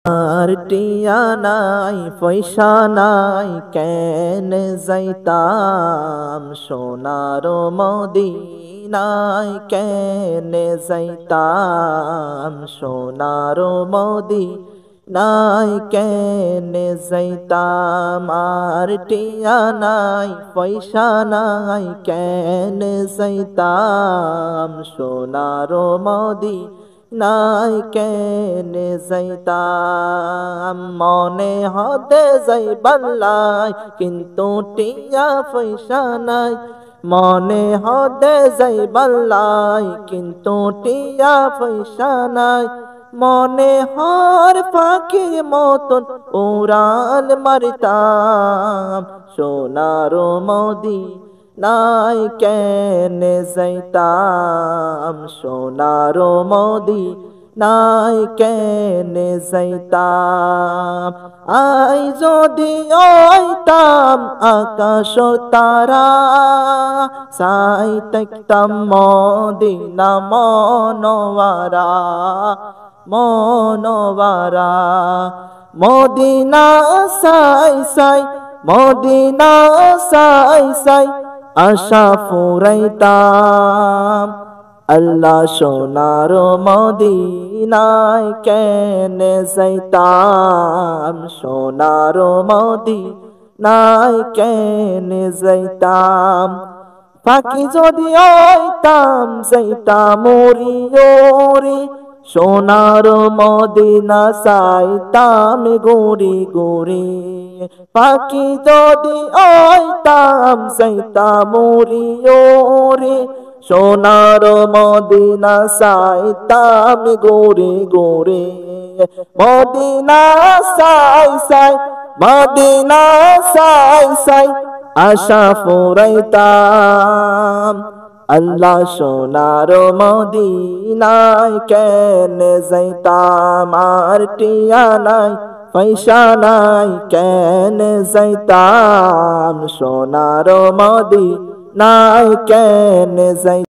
আর টিয়া নাই পয়সা নাই কেন যাইতাম সোনার মদিনায় কেন যাইতাম সোনার মদিনায় কেন যাইতাম আর টিয়া নাই পয়সা নাই কেন যাইতাম সোনার নাই কেন যাইতাম মনে হতে যাই বাল্লাই কিন্তু টিয়া পয়সা নাই মনে হতে যাই বাল্লাই কিন্তু টিয়া পয়সা নাই মনে হর পাখির মতন উড়াল মারতাম সোনার নাই কেন যাইতাম সোনার নাই কেন যাইতাম আই যদি আইতাম আকাশ তারা সাই দেখতাম মদিনা মনোয়ারা মনোয়ারা মদিনা সাই সাই মদিনা সাই সাই আশা ফুরাইতাম আল্লাহ সোনার মদিনায় কেন যাইতাম সোনার মদিনায় কেন যাইতাম পাখি যদি আইতাম যাইতাম ওরি ওরি সোনার মদিনা চাইতাম গোরি গোরি পাখি যদি আইতাম যাইতাম ওরি ওরি সোনার মদিনা চাইতাম গোরি গোরি মদিনা সাই সাই মদিনা সাই সাই আশা ফুরাইতাম আল্লাহ সোনার মদিনায় কেন যাইতাম আর টিয়া নাই পয়সা নাই কেন যাইতাম সোনার মদিনায় কেন যাইতাম